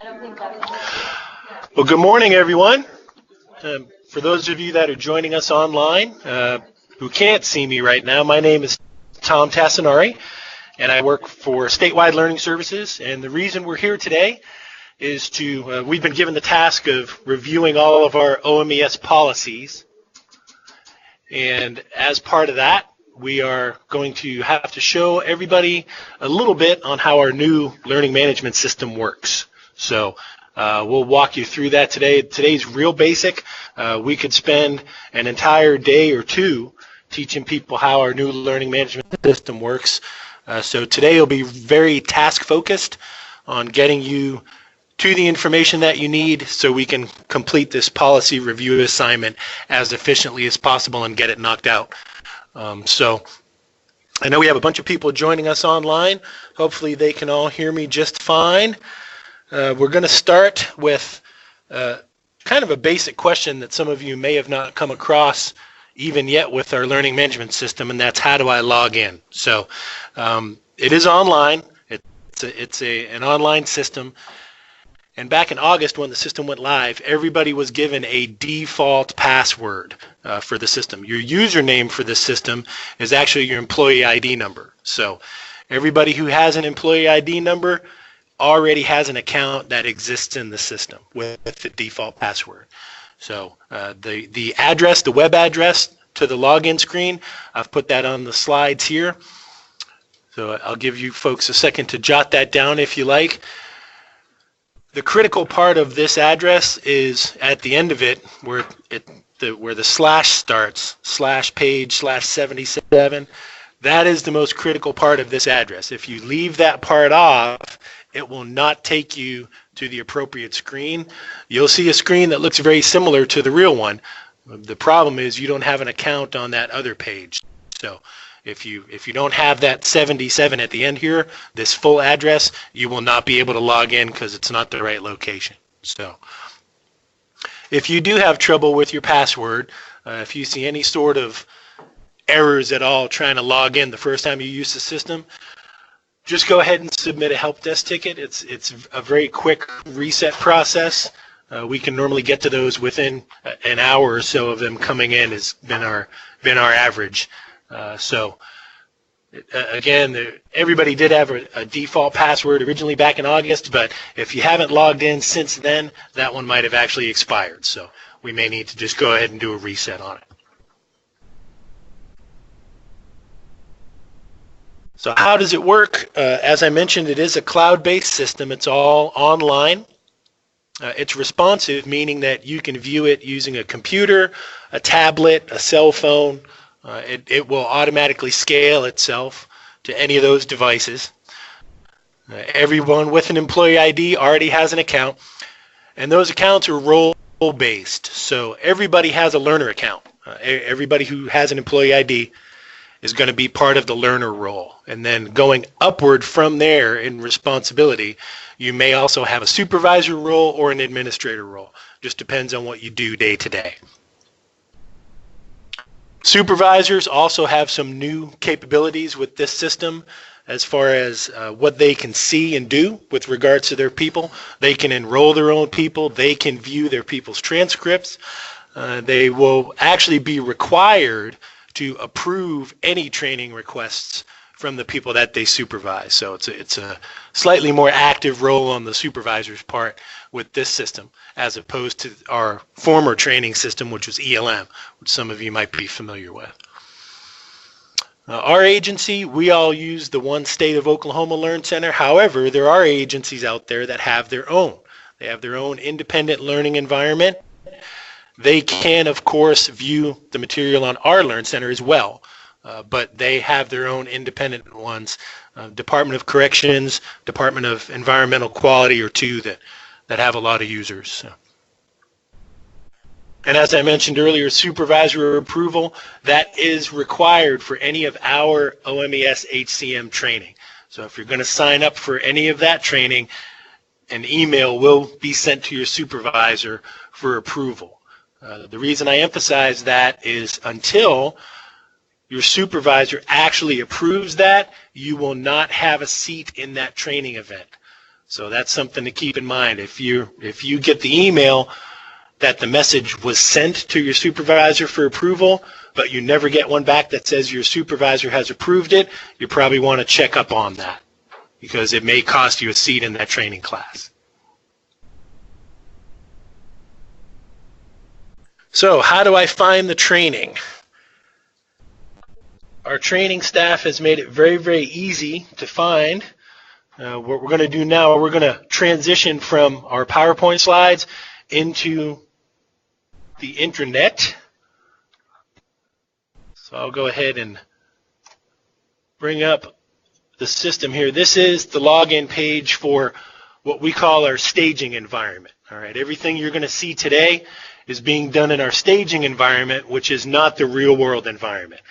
Well, good morning, everyone. For those of you that are joining us online who can't see me right now, my name is Tom Tassinari, and I work for Statewide Learning Services. And the reason we're here today is we've been given the task of reviewing all of our OMES policies. And as part of that, we are going to have to show everybody a little bit on how our new learning management system works. So we'll walk you through that today. Today's real basic. We could spend an entire day or two teaching people how our new learning management system works. So today will be very task focused on getting you to the information that you need so we can complete this policy review assignment as efficiently as possible and get it knocked out. So I know we have a bunch of people joining us online. Hopefully they can all hear me just fine. We're going to start with kind of a basic question that some of you may have not come across even yet with our learning management system, and that's how do I log in? So it is online. It's an online system. And back in August when the system went live, everybody was given a default password for the system. Your username for this system is actually your employee ID number. So everybody who has an employee ID number already has an account that exists in the system with the default password. So the address, the web address to the login screen, I've put that on the slides here. So I'll give you folks a second to jot that down if you like. The critical part of this address is at the end of it where the slash starts, /page/77. That is the most critical part of this address. If you leave that part off, it will not take you to the appropriate screen. You'll see a screen that looks very similar to the real one. The problem is you don't have an account on that other page. So if you don't have that 77 at the end here, this full address, you will not be able to log in because it's not the right location. So if you do have trouble with your password, if you see any sort of errors at all trying to log in the first time you use the system, just go ahead and submit a help desk ticket. It's a very quick reset process. We can normally get to those within an hour or so of them coming in has been our average. So again, everybody did have a default password originally back in August, but if you haven't logged in since then, that one might have actually expired. So we may need to just go ahead and do a reset on it. So how does it work? As I mentioned, it is a cloud-based system. It's all online. It's responsive, meaning that you can view it using a computer, a tablet, a cell phone. It will automatically scale itself to any of those devices. Everyone with an employee ID already has an account, and those accounts are role-based. So everybody has a learner account. Everybody who has an employee ID is going to be part of the learner role. And then going upward from there in responsibility, you may also have a supervisor role or an administrator role. Just depends on what you do day to day. Supervisors also have some new capabilities with this system as far as what they can see and do with regards to their people. They can enroll their own people. They can view their people's transcripts. They will actually be required to approve any training requests from the people that they supervise. So it's a slightly more active role on the supervisor's part with this system as opposed to our former training system, which was ELM, which some of you might be familiar with. Our agency, we all use the One State of Oklahoma Learn Center. However, there are agencies out there that have their own. They have their own independent learning environment. They can, of course, view the material on our Learn Center as well, but they have their own independent ones. Department of Corrections, Department of Environmental Quality are two that have a lot of users. So. And as I mentioned earlier, supervisor approval, that is required for any of our OMES HCM training. So if you're going to sign up for any of that training, an email will be sent to your supervisor for approval. The reason I emphasize that is until your supervisor actually approves that, you will not have a seat in that training event. So that's something to keep in mind. If you get the email that the message was sent to your supervisor for approval, but you never get one back that says your supervisor has approved it, you probably want to check up on that, because it may cost you a seat in that training class. So how do I find the training? Our training staff has made it very, very easy to find. What we're going to do now, we're going to transition from our PowerPoint slides into the intranet. So I'll go ahead and bring up the system here. This is the login page for what we call our staging environment. All right, everything you're going to see today is being done in our staging environment, which is not the real world environment.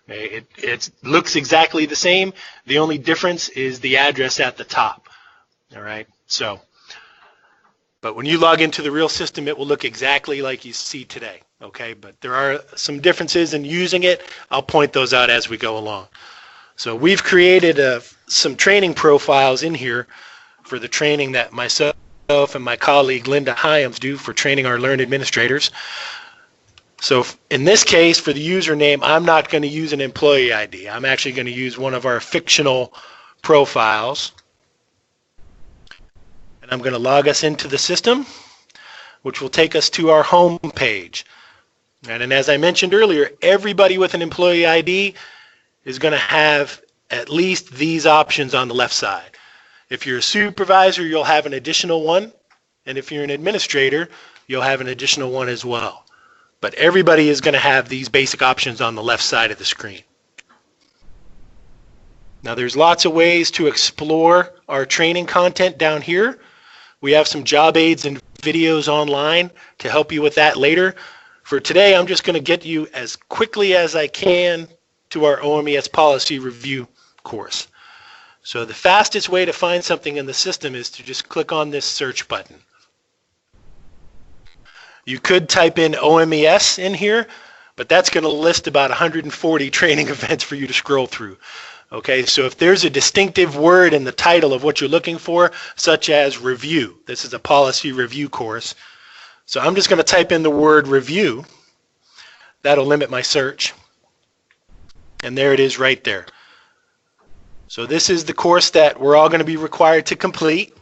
It looks exactly the same. The only difference is the address at the top. All right, so, but when you log into the real system, it will look exactly like you see today. Okay, but there are some differences in using it. I'll point those out as we go along. So we've created some training profiles in here for the training that myself and my colleague Linda Hyams do for training our Learn administrators. So in this case, for the username, I'm not going to use an employee ID. I'm actually going to use one of our fictional profiles. And I'm going to log us into the system, which will take us to our home page. And as I mentioned earlier, everybody with an employee ID is going to have at least these options on the left side. If you're a supervisor, you'll have an additional one. And if you're an administrator, you'll have an additional one as well. But everybody is going to have these basic options on the left side of the screen. Now there's lots of ways to explore our training content down here. We have some job aids and videos online to help you with that later. For today, I'm just going to get you as quickly as I can to our OMES policy review course. So the fastest way to find something in the system is to just click on this search button. You could type in OMES in here, but that's going to list about 140 training events for you to scroll through. Okay, so if there's a distinctive word in the title of what you're looking for, such as review, this is a policy review course. So I'm just going to type in the word review. That'll limit my search. And there it is right there. So this is the course that we're all going to be required to complete.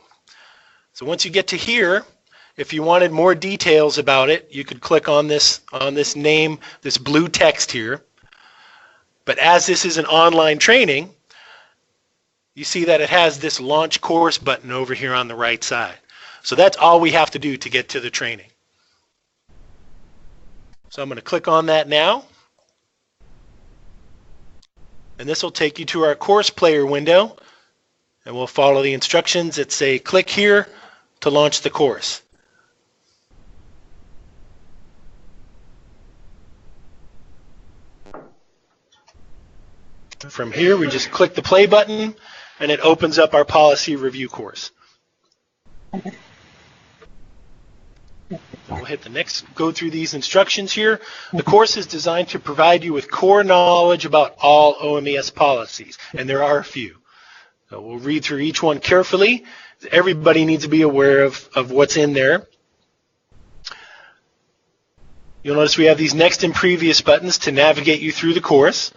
So once you get to here, if you wanted more details about it, you could click on this name, this blue text here. But as this is an online training, you see that it has this launch course button over here on the right side. So that's all we have to do to get to the training. So I'm going to click on that now. And this will take you to our course player window. And we'll follow the instructions that say click here to launch the course. From here, we just click the play button, and it opens up our policy review course. We'll hit the next, go through these instructions here. The course is designed to provide you with core knowledge about all OMES policies, and there are a few. So we'll read through each one carefully. Everybody needs to be aware of what's in there. You'll notice we have these next and previous buttons to navigate you through the course.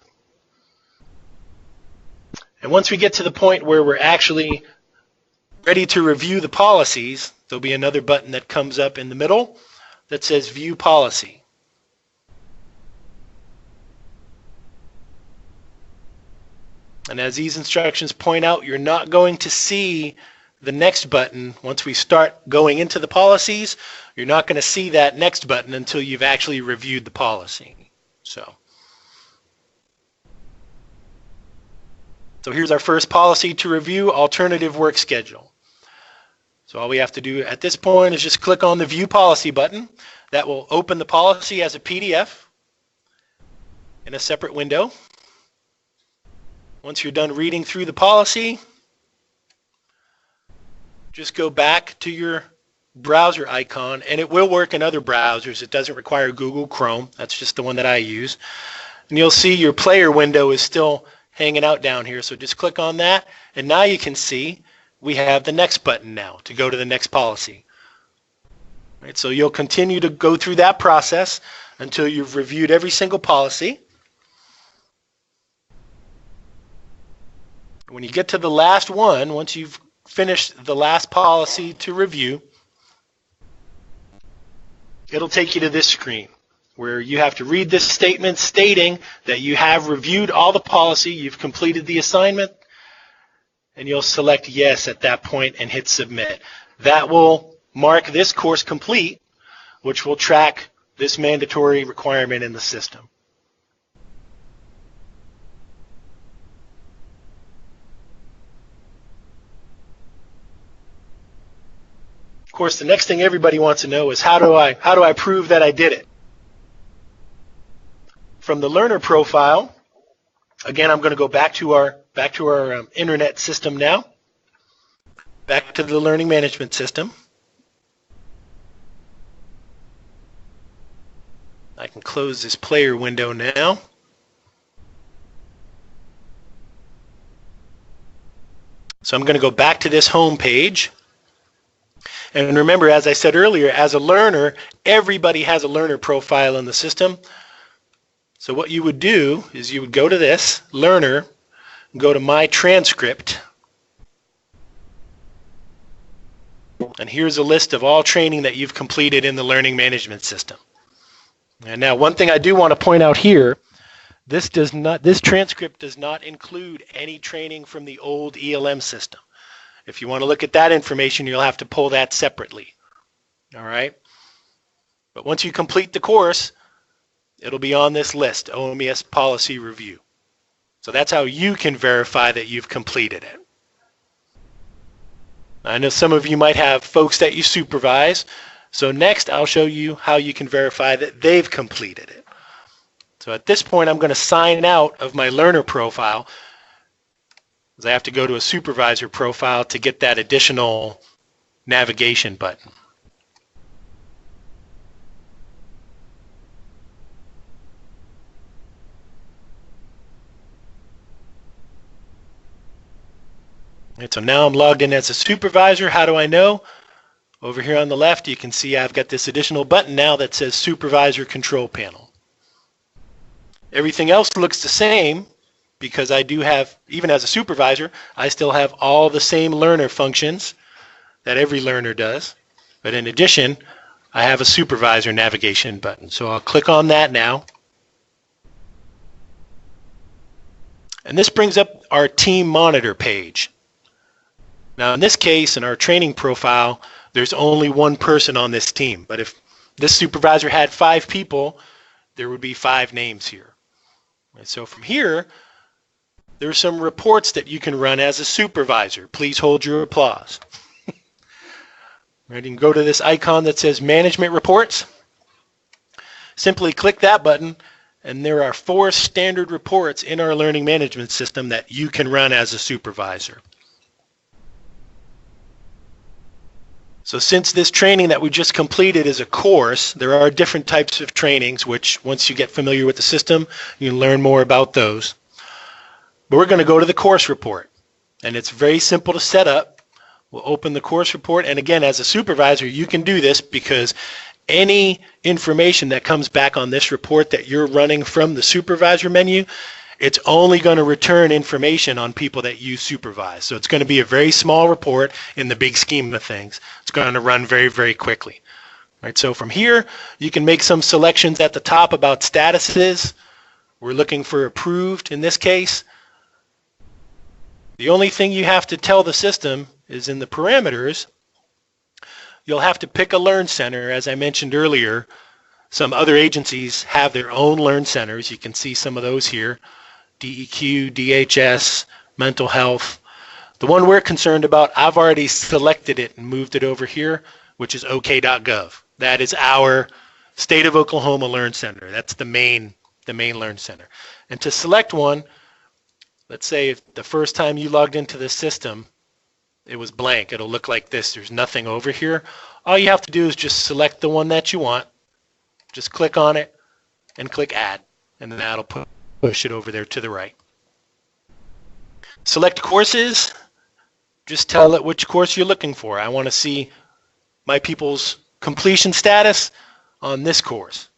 And once we get to the point where we're actually ready to review the policies, there'll be another button that comes up in the middle that says View Policy. And as these instructions point out, you're not going to see the next button. Once we start going into the policies, you're not going to see that next button until you've actually reviewed the policy. So here's our first policy to review, alternative work schedule. So all we have to do at this point is just click on the View Policy button. That will open the policy as a PDF in a separate window. Once you're done reading through the policy, just go back to your browser icon, and it will work in other browsers. It doesn't require Google Chrome. That's just the one that I use. And you'll see your player window is still hanging out down here, so just click on that, and now you can see we have the next button now to go to the next policy. Right, so you'll continue to go through that process until you've reviewed every single policy. When you get to the last one, once you've finished the last policy to review, it'll take you to this screen where you have to read this statement stating that you have reviewed all the policy, you've completed the assignment, and you'll select yes at that point and hit submit. That will mark this course complete, which will track this mandatory requirement in the system. Of course, the next thing everybody wants to know is how do I prove that I did it? From the learner profile, again, I'm going to go back to our internet system now. Back to the learning management system. I can close this player window now. So I'm going to go back to this home page. And remember, as I said earlier, as a learner, everybody has a learner profile in the system. So what you would do is you would go to this, learner, go to my transcript. And here's a list of all training that you've completed in the learning management system. And now one thing I do want to point out here, this transcript does not include any training from the old ELM system. If you want to look at that information, you'll have to pull that separately. All right? But once you complete the course, it'll be on this list, OMES Policy Review. So that's how you can verify that you've completed it. I know some of you might have folks that you supervise. So next, I'll show you how you can verify that they've completed it. So at this point, I'm going to sign out of my learner profile, because I have to go to a supervisor profile to get that additional navigation button. And so now I'm logged in as a supervisor. How do I know? Over here on the left, you can see I've got this additional button now that says Supervisor Control Panel. Everything else looks the same because I do have, even as a supervisor, I still have all the same learner functions that every learner does. But in addition, I have a supervisor navigation button. So I'll click on that now. And this brings up our team monitor page. Now in this case, in our training profile, there's only one person on this team. But if this supervisor had 5 people, there would be 5 names here. And so from here, there are some reports that you can run as a supervisor. Please hold your applause. Right, you can go to this icon that says Management Reports. Simply click that button, and there are 4 standard reports in our learning management system that you can run as a supervisor. So since this training that we just completed is a course, there are different types of trainings, which once you get familiar with the system, you can learn more about those. But we're going to go to the course report. And it's very simple to set up. We'll open the course report. And again, as a supervisor, you can do this because any information that comes back on this report that you're running from the supervisor menu, it's only going to return information on people that you supervise. So it's going to be a very small report in the big scheme of things. It's going to run very, very quickly. Right, so from here, you can make some selections at the top about statuses. We're looking for approved in this case. The only thing you have to tell the system is in the parameters, you'll have to pick a Learn Center. As I mentioned earlier, some other agencies have their own Learn Centers. You can see some of those here. DEQ, DHS, mental health. The one we're concerned about, I've already selected it and moved it over here, which is ok.gov. That is our State of Oklahoma Learn Center. That's the main Learn Center. And to select one, let's say if the first time you logged into the system, it was blank. It'll look like this. There's nothing over here. All you have to do is just select the one that you want. Just click on it and click Add, and then that'll push it over there to the right. Select courses. just tell it which course you're looking for. I want to see my people's completion status on this course.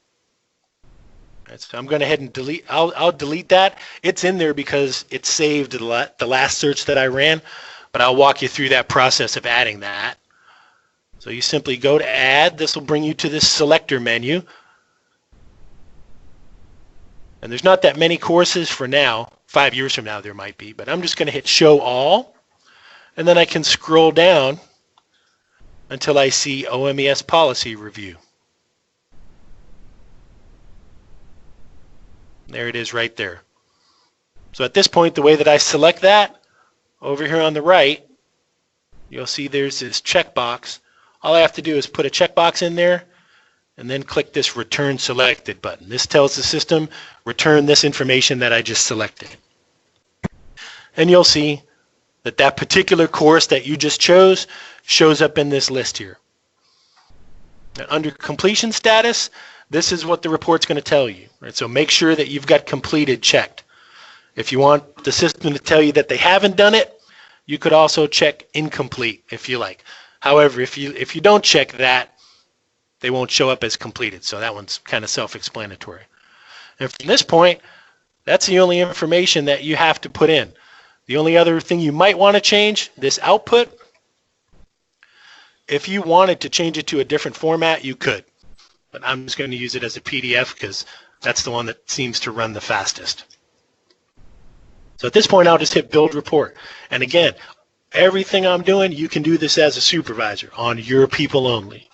Right, so I'm going to head and delete. I'll delete that. It's in there because it saved the last search that I ran, but I'll walk you through that process of adding that. So you simply go to add. This will bring you to this selector menu. And there's not that many courses for now. 5 years from now there might be, but I'm just going to hit show all, and then I can scroll down until I see OMES policy review. There it is right there. So at this point, the way that I select that, over here on the right, you'll see there's this checkbox. All I have to do is put a checkbox in there and then click this return selected button. This tells the system, return this information that I just selected. And you'll see that that particular course that you just chose shows up in this list here. Now, under completion status, this is what the report's going to tell you. Right? So make sure that you've got completed checked. If you want the system to tell you that they haven't done it, you could also check incomplete if you like. However, if you don't check that, they won't show up as completed. So that one's kind of self-explanatory. And from this point, that's the only information that you have to put in. The only other thing you might want to change, this output, if you wanted to change it to a different format, you could. But I'm just going to use it as a PDF because that's the one that seems to run the fastest. So at this point, I'll just hit build report. And again, everything I'm doing, you can do this as a supervisor on your people only.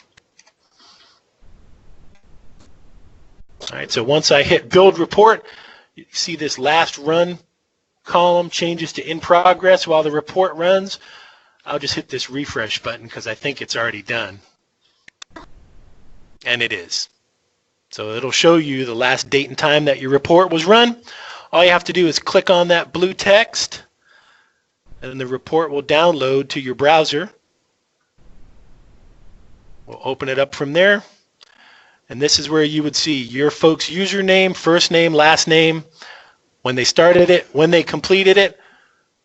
All right, so once I hit build report, you see this last run column changes to in progress while the report runs. I'll just hit this refresh button because I think it's already done. And it is. So it'll show you the last date and time that your report was run. All you have to do is click on that blue text, and the report will download to your browser. We'll open it up from there. And this is where you would see your folks' username, first name, last name, when they started it, when they completed it.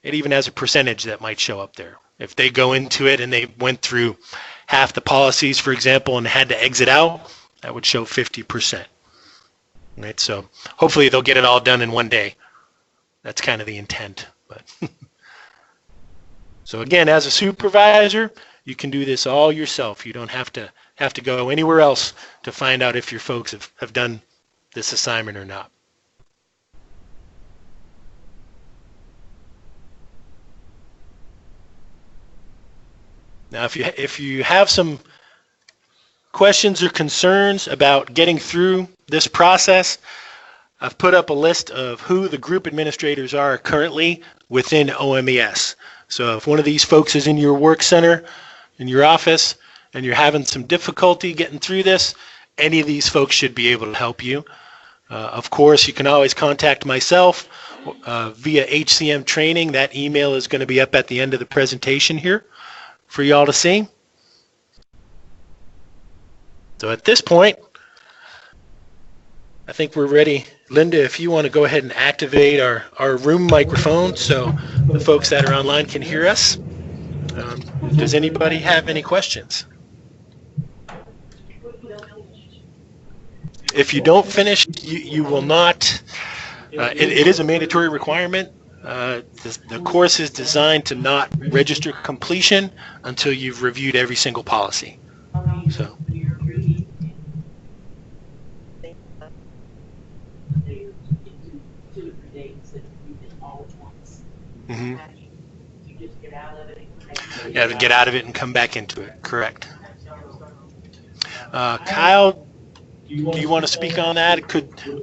It even has a percentage that might show up there. If they go into it and they went through half the policies, for example, and had to exit out, that would show 50%. Right? So hopefully they'll get it all done in one day. That's kind of the intent. But so again, as a supervisor, you can do this all yourself. You don't have to go anywhere else to find out if your folks have done this assignment or not. Now, if you have some questions or concerns about getting through this process, I've put up a list of who the group administrators are currently within OMES. So if one of these folks is in your work center, in your office, and you're having some difficulty getting through this, any of these folks should be able to help you. Of course, you can always contact myself via HCM training. That email is going to be up at the end of the presentation here for y'all to see. So at this point, I think we're ready. Linda, if you want to go ahead and activate our room microphone so the folks that are online can hear us. Does anybody have any questions? If you don't finish, you will not. It is a mandatory requirement. The course is designed to not register completion until you've reviewed every single policy. So. Mm-hmm. You have to get out of it and come back into it. Correct. Kyle, do you want to speak on that?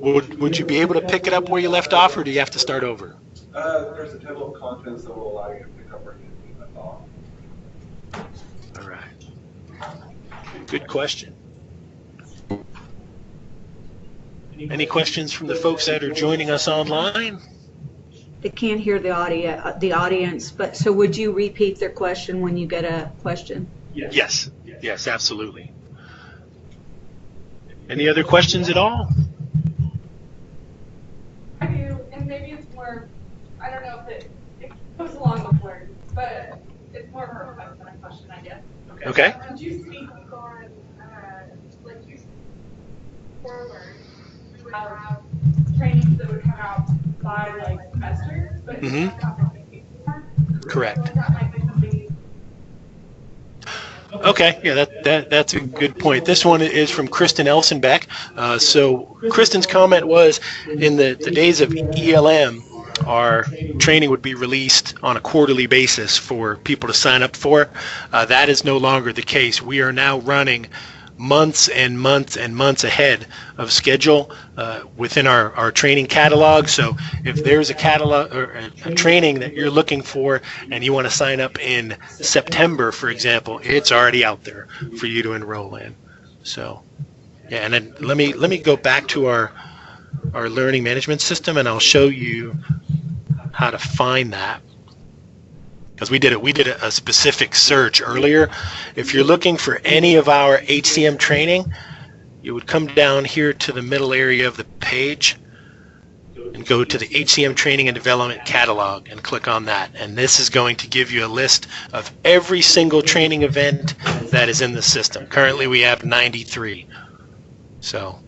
Would you be able to pick it up where you left off, or do you have to start over? There's a table of contents that will allow you to pick up where you left off. All right. Good question. Any questions from the folks that are joining us online? They can't hear the audience, but so would you repeat their question when you get a question? Yes, absolutely. Any other questions at all? I do, and maybe it's more, I don't know if it goes along with work, but it's it's more of a request than a question, I guess. Okay. Could you speak on, like you forward, we would have trainings that would come out by like semesters, but that's not what we before. Correct. So that might be something. Okay, yeah, that's a good point. This one is from Kristen Elsenbeck. So Kristen's comment was, in the days of ELM, our training would be released on a quarterly basis for people to sign up for. That is no longer the case. We are now running months and months and months ahead of schedule within our training catalog. So if there's a catalog or a training that you're looking for and you want to sign up in September, for example, it's already out there for you to enroll in. So yeah, and then let me go back to our learning management system, and I'll show you how to find that. Because we did a specific search earlier. If you're looking for any of our HCM training, you would come down here to the middle area of the page and go to the HCM Training and Development Catalog and click on that. And this is going to give you a list of every single training event that is in the system. Currently we have 93. So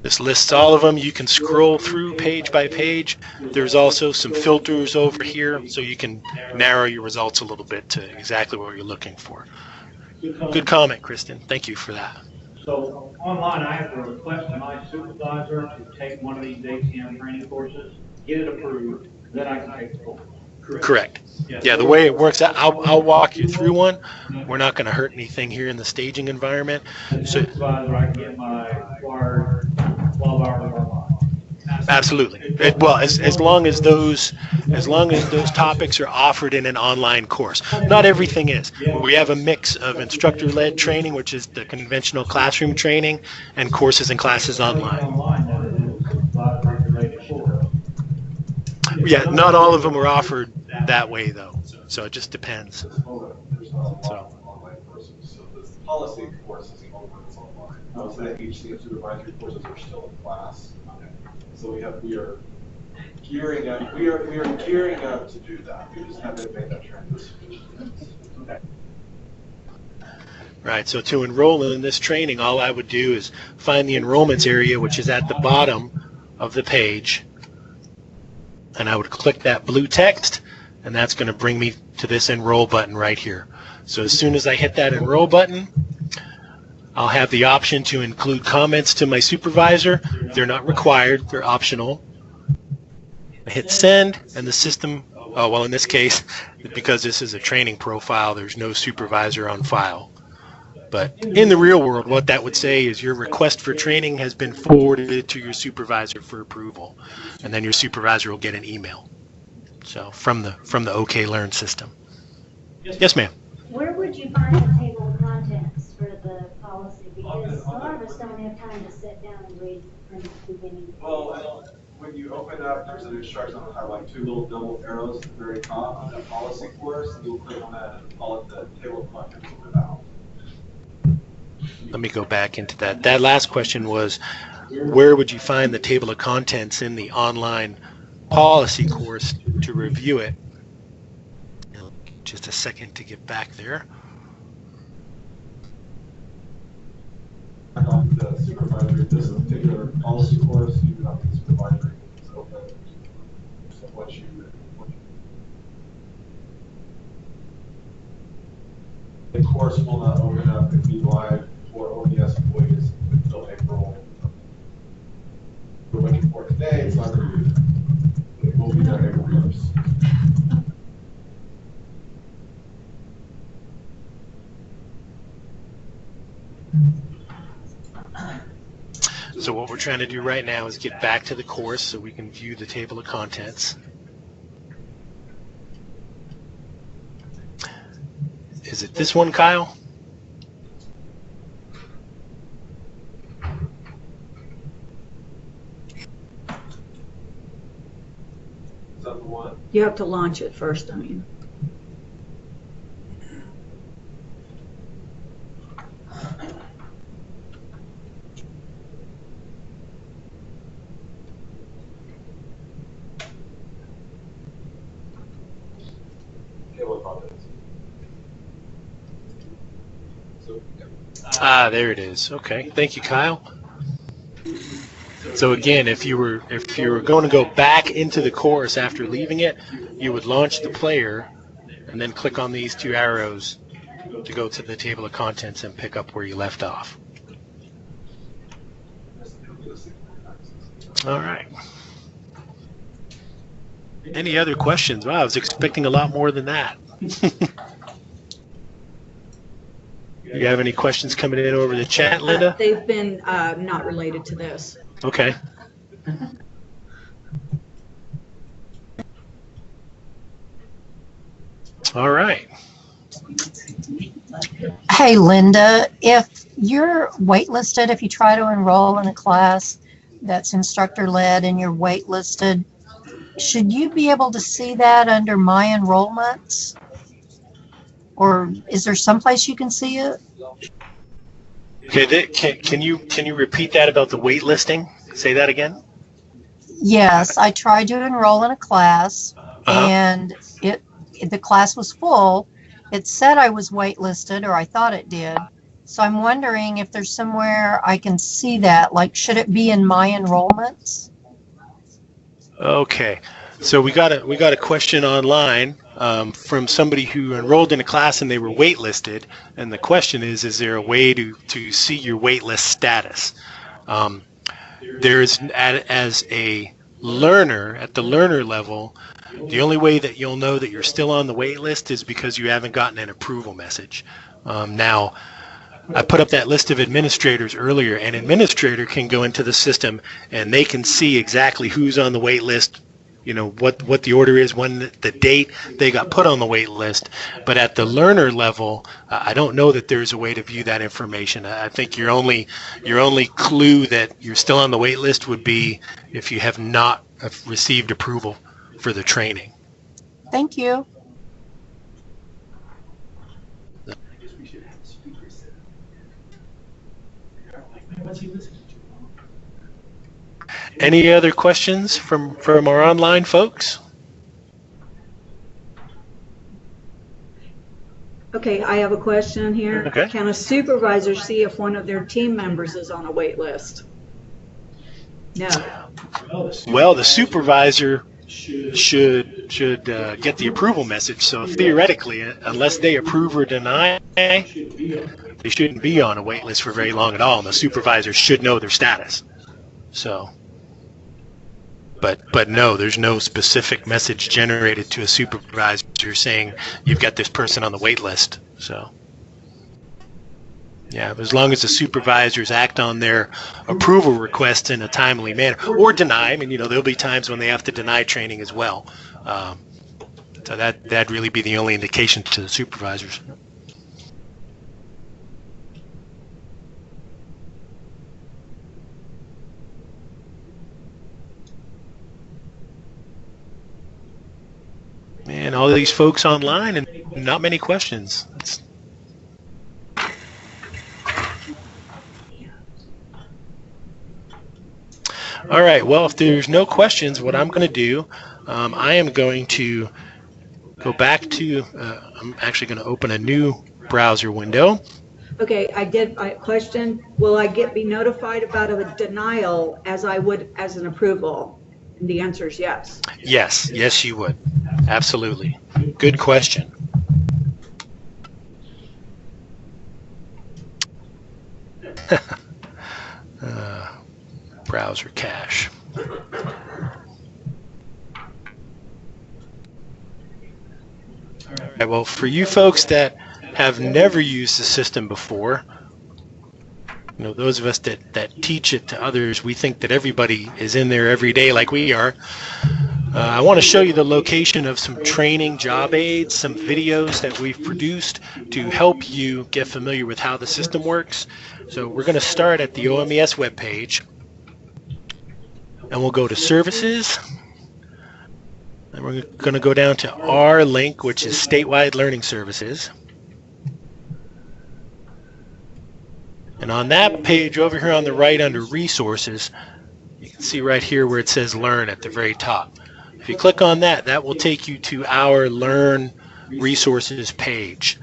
this lists all of them. You can scroll through page by page. There's also some filters over here, so you can narrow your results a little bit to exactly what you're looking for. Good comment, Kristen. Thank you for that. So online, I have to request my supervisor to take one of these HCM training courses, get it approved, then I can take the course. Correct. Yeah, the way it works, I'll walk you through one. We're not going to hurt anything here in the staging environment. So, Supervisor, I can get my required 12 hours online. absolutely. Well, as long as those topics are offered in an online course. Not everything is. We have a mix of instructor-led training, which is the conventional classroom training, and courses and classes online. Yeah, not all of them are offered that way, though. So it just depends. There's not a lot of online courses, so this policy course is the only one that's online. So the HCM supervisory courses are still in class. So we are gearing up. We are gearing up to do that. We just haven't made that transition. Okay. Right, so to enroll in this training, all I would do is find the enrollments area, which is at the bottom of the page, and I would click that blue text, and that's going to bring me to this enroll button right here. So as soon as I hit that enroll button, I'll have the option to include comments to my supervisor. They're not required, they're optional. I hit send, and the system, oh, well, in this case, because this is a training profile, there's no supervisor on file. But in the real world, what that would say is your request for training has been forwarded to your supervisor for approval, and then your supervisor will get an email. So from the OK Learn system. Yes, ma'am. Where would you find the table of contents for the policy? Because a lot of us don't have time to sit down and read from the beginning. Well, when you open up, there's an instruction on how like two little double arrows at the very top on that policy course. And you'll click on that and call it the table of contents will come out. Let me go back into that. That last question was, where would you find the table of contents in the online policy course to review it? Just a second to get back there. On the supervisory, this particular policy course, you do not the supervisory. It's open. So what you the course will not open up and be live for OMES employees until April. We're looking for today. It's not going to be. It will be there April 1st. So what we're trying to do right now is get back to the course so we can view the table of contents. Is it this one, Kyle? Is that the one? You have to launch it first, I mean. Table of contents. Ah, there it is. Okay, thank you, Kyle. So again, if you were going to go back into the course after leaving it, you would launch the player and then click on these two arrows to go to the table of contents and pick up where you left off. All right. Any other questions? Wow, I was expecting a lot more than that. You have any questions coming in over the chat, Linda? They've been not related to this. Okay. All right. Hey, Linda, if you're waitlisted, if you try to enroll in a class that's instructor-led and you're waitlisted, should you be able to see that under My Enrollments? Or is there someplace you can see it? Okay, can you repeat that about the wait listing? Say that again. Yes, I tried to enroll in a class, and the class was full. It said I was waitlisted, or I thought it did. So I'm wondering if there's somewhere I can see that. Like, should it be in My Enrollments? Okay, so we got a question online from somebody who enrolled in a class and they were waitlisted, and the question is there a way to see your waitlist status? There's as a learner at the learner level, the only way that you'll know that you're still on the wait list is because you haven't gotten an approval message. Now, I put up that list of administrators earlier. An administrator can go into the system and they can see exactly who's on the wait list, you know, what the order is, when the date they got put on the wait list. But at the learner level, I don't know that there's a way to view that information. I think your only clue that you're still on the wait list would be if you have not received approval for the training. Thank you. Any other questions from our online folks? Okay, I have a question here. Okay. Can a supervisor see if one of their team members is on a wait list? No. Well, the supervisor should get the approval message. So theoretically, unless they approve or deny, they shouldn't be on a wait list for very long at all, and the supervisor should know their status. So, but no, there's no specific message generated to a supervisor saying you've got this person on the wait list. So, yeah, as long as the supervisors act on their approval requests in a timely manner, or deny. I mean, you know, there'll be times when they have to deny training as well. So that'd really be the only indication to the supervisors. Man, all these folks online and not many questions. All right, well, if there's no questions, what I'm going to do, I am going to go back to, I'm actually going to open a new browser window. Okay, I question, will I be notified about a denial as I would as an approval? And the answer is yes. Yes, you would. Absolutely. Good question. Browser cache. All right, well, for you folks that have never used the system before, you know, those of us that teach it to others, we think that everybody is in there every day like we are. I want to show you the location of some training job aids, some videos that we've produced to help you get familiar with how the system works. So we're going to start at the OMES webpage, and we'll go to Services, and we're going to go down to our link, which is Statewide Learning Services. And on that page over here on the right under Resources, you can see right here where it says Learn at the very top. If you click on that, that will take you to our Learn Resources page.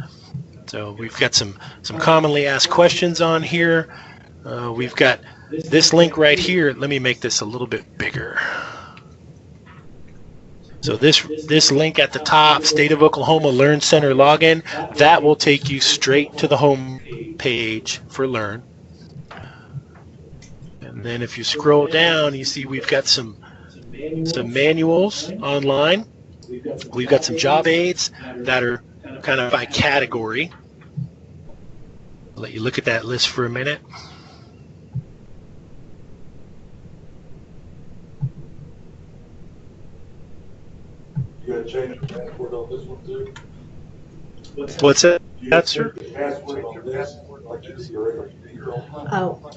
So we've got some commonly asked questions on here. We've got this link right here. Let me make this a little bit bigger. So this link at the top, State of Oklahoma Learn Center login, that will take you straight to the home page for Learn. And then if you scroll down, you see we've got some manuals online. We've got some job aids that are kind of by category. I'll let you look at that list for a minute. You gotta change the password on this one too? What's that, sir? The password on this, like you see your Oh,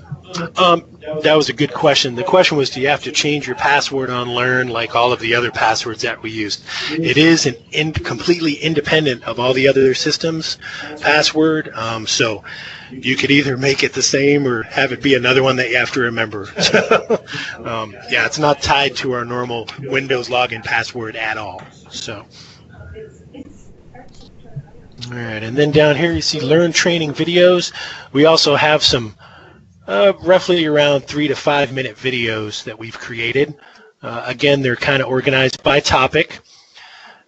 That was a good question. The question was, do you have to change your password on Learn like all of the other passwords that we use? It is completely independent of all the other systems password. So you could either make it the same or have it be another one that you have to remember. Yeah, it's not tied to our normal Windows login password at all. So. All right, and then down here you see Learn training videos. We also have some roughly around 3 to 5 minute videos that we've created. Again, they're kind of organized by topic.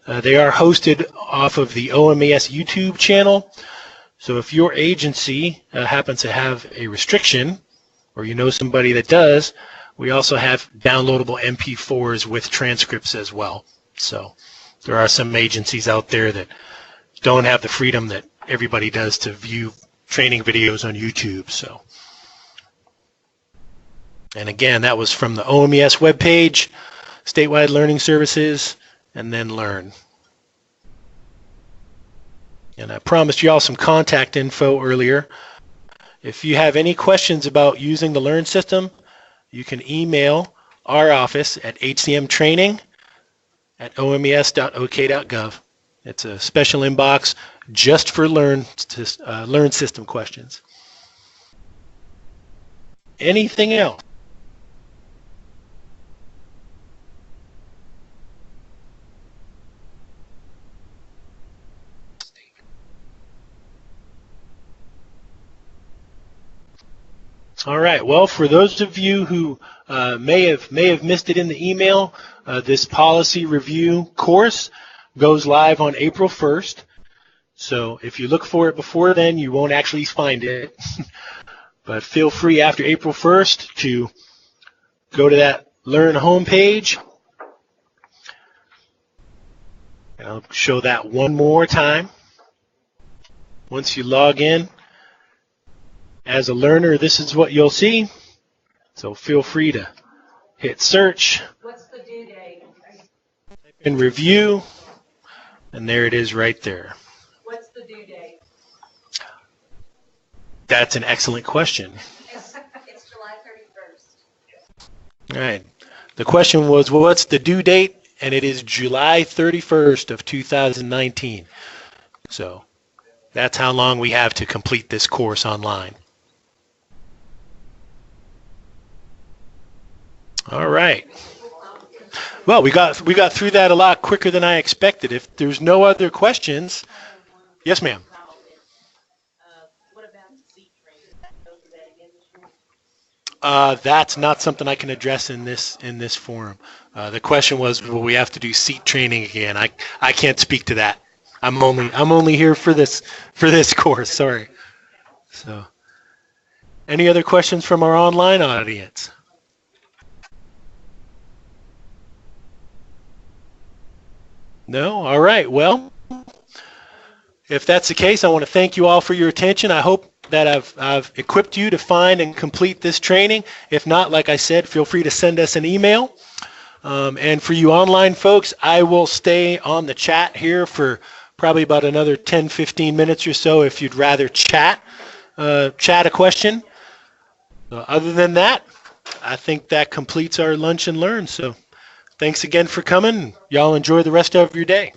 They are hosted off of the OMES YouTube channel. So if your agency happens to have a restriction, or you know somebody that does, we also have downloadable MP4s with transcripts as well. So there are some agencies out there that don't have the freedom that everybody does to view training videos on YouTube. So, and again, that was from the OMES webpage, Statewide Learning Services, and then Learn. And I promised you all some contact info earlier. If you have any questions about using the Learn system, you can email our office at hcmtraining@omes.ok.gov. It's a special inbox just for Learn system questions. Anything else? All right. Well, for those of you who may have missed it in the email, this policy review course goes live on April 1st. So if you look for it before then, you won't actually find it. But feel free after April 1st to go to that Learn homepage. And I'll show that one more time. Once you log in as a learner, this is what you'll see. So feel free to hit search. what's the due date? Type in review. And there it is right there. What's the due date? That's an excellent question. It's July 31st. All right. The question was, well, what's the due date? And it is July 31st of 2019. So that's how long we have to complete this course online. All right. Well, we got through that a lot quicker than I expected. If there's no other questions, yes, ma'am. What about seat training? Go through that again this year? That's not something I can address in this forum. The question was, will we have to do seat training again? I can't speak to that. I'm only here for this course. Sorry. So, any other questions from our online audience? No? All right. Well, if that's the case, I want to thank you all for your attention. I hope that I've equipped you to find and complete this training. If not, like I said, feel free to send us an email. And for you online folks, I will stay on the chat here for probably about another 10-15 minutes or so if you'd rather chat a question. Other than that, I think that completes our Lunch and Learn. So thanks again for coming. Y'all enjoy the rest of your day.